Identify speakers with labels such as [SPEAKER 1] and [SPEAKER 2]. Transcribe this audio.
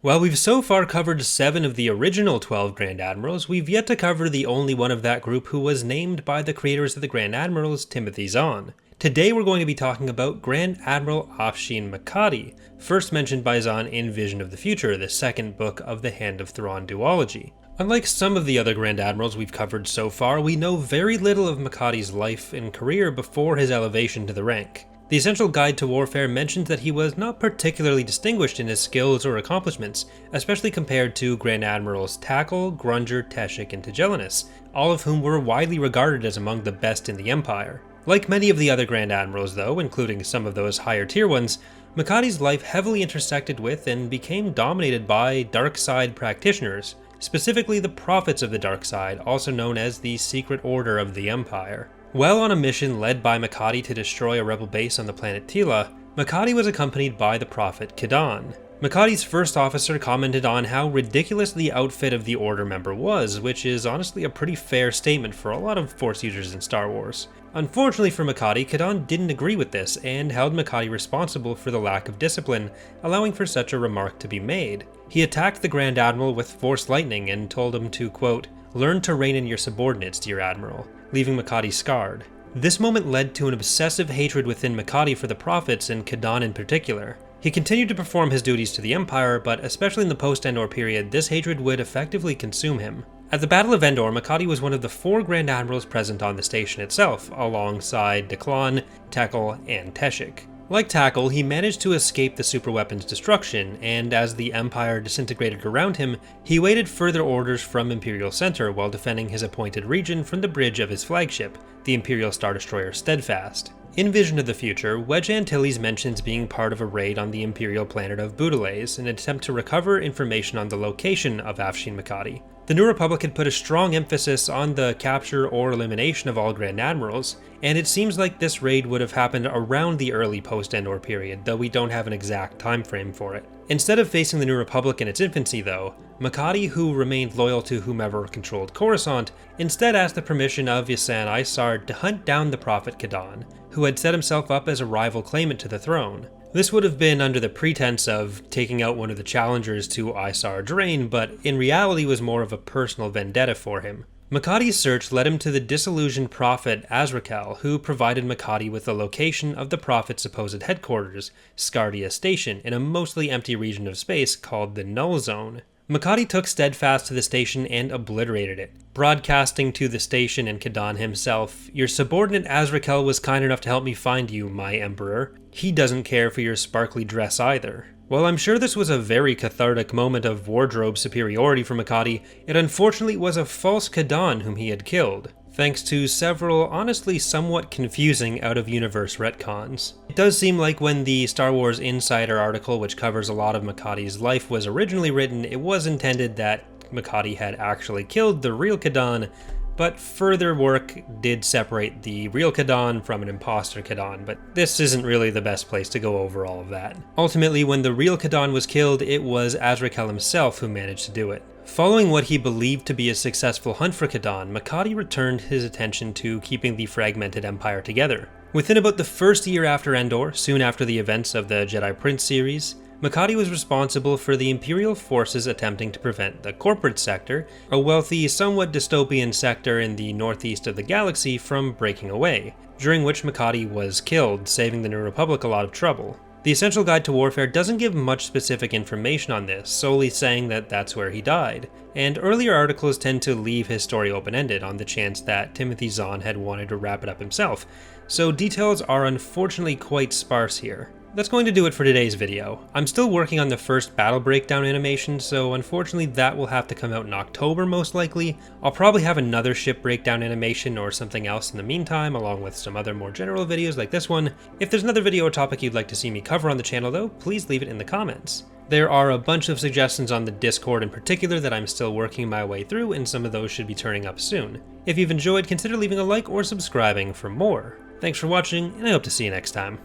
[SPEAKER 1] While we've so far covered 7 of the original 12 Grand Admirals, we've yet to cover the only one of that group who was named by the creators of the Grand Admirals, Timothy Zahn. Today we're going to be talking about Grand Admiral Afsheen Makati, first mentioned by Zahn in Vision of the Future, the second book of the Hand of Thrawn duology. Unlike some of the other Grand Admirals we've covered so far, we know very little of Makati's life and career before his elevation to the rank. The Essential Guide to Warfare mentions that he was not particularly distinguished in his skills or accomplishments, especially compared to Grand Admirals Tackle, Grunger, Teshik, and Tigellinus, all of whom were widely regarded as among the best in the Empire. Like many of the other Grand Admirals though, including some of those higher tier ones, Makati's life heavily intersected with and became dominated by dark side practitioners, specifically the Prophets of the Dark Side, also known as the Secret Order of the Empire. While on a mission led by Makati to destroy a rebel base on the planet Tila, Makati was accompanied by the Prophet Kadan. Makati's first officer commented on how ridiculous the outfit of the Order member was, which is honestly a pretty fair statement for a lot of Force users in Star Wars. Unfortunately for Makati, Kadan didn't agree with this and held Makati responsible for the lack of discipline, allowing for such a remark to be made. He attacked the Grand Admiral with Force Lightning and told him to, quote, "Learn to rein in your subordinates, dear Admiral," leaving Makati scarred. This moment led to an obsessive hatred within Makati for the Prophets and Kadan in particular. He continued to perform his duties to the Empire, but especially in the post-Endor period, this hatred would effectively consume him. At the Battle of Endor, Makati was one of the 4 Grand Admirals present on the station itself, alongside Deklan, Tekal, and Teshik. Like Tackle, he managed to escape the superweapon's destruction, and as the Empire disintegrated around him, he waited further orders from Imperial Center while defending his appointed region from the bridge of his flagship, the Imperial Star Destroyer Steadfast. In Vision of the Future, Wedge Antilles mentions being part of a raid on the Imperial planet of Budalays in an attempt to recover information on the location of Afsheen Makati. The New Republic had put a strong emphasis on the capture or elimination of all Grand Admirals, and it seems like this raid would have happened around the early post-Endor period, though we don't have an exact time frame for it. Instead of facing the New Republic in its infancy though, Makati, who remained loyal to whomever controlled Coruscant, instead asked the permission of Ysanne Isard to hunt down the Prophet Kadan, who had set himself up as a rival claimant to the throne. This would have been under the pretense of taking out one of the challengers to Isard's reign, but in reality was more of a personal vendetta for him. Makati's search led him to the disillusioned prophet Azrakal, who provided Makati with the location of the prophet's supposed headquarters, Scardia Station, in a mostly empty region of space called the Null Zone. Makati took Steadfast to the station and obliterated it, broadcasting to the station and Kadan himself, "Your subordinate Azrakal was kind enough to help me find you, my Emperor. He doesn't care for your sparkly dress either." While I'm sure this was a very cathartic moment of wardrobe superiority for Makati, it unfortunately was a false Kadan whom he had killed, thanks to several honestly somewhat confusing out-of-universe retcons. It does seem like when the Star Wars Insider article, which covers a lot of Makati's life, was originally written, it was intended that Makati had actually killed the real Kadan, but further work did separate the real Kadan from an imposter Kadan, but this isn't really the best place to go over all of that. Ultimately, when the real Kadan was killed, it was Azrakal himself who managed to do it. Following what he believed to be a successful hunt for Kadan, Makati returned his attention to keeping the fragmented Empire together. Within about the first year after Endor, soon after the events of the Jedi Prince series, Makati was responsible for the Imperial forces attempting to prevent the Corporate Sector, a wealthy, somewhat dystopian sector in the northeast of the galaxy, from breaking away, during which Makati was killed, saving the New Republic a lot of trouble. The Essential Guide to Warfare doesn't give much specific information on this, solely saying that that's where he died, and earlier articles tend to leave his story open-ended on the chance that Timothy Zahn had wanted to wrap it up himself, so details are unfortunately quite sparse here. That's going to do it for today's video. I'm still working on the first battle breakdown animation, so unfortunately that will have to come out in October most likely. I'll probably have another ship breakdown animation or something else in the meantime, along with some other more general videos like this one. If there's another video or topic you'd like to see me cover on the channel though, please leave it in the comments. There are a bunch of suggestions on the Discord in particular that I'm still working my way through, and some of those should be turning up soon. If you've enjoyed, consider leaving a like or subscribing for more. Thanks for watching, and I hope to see you next time.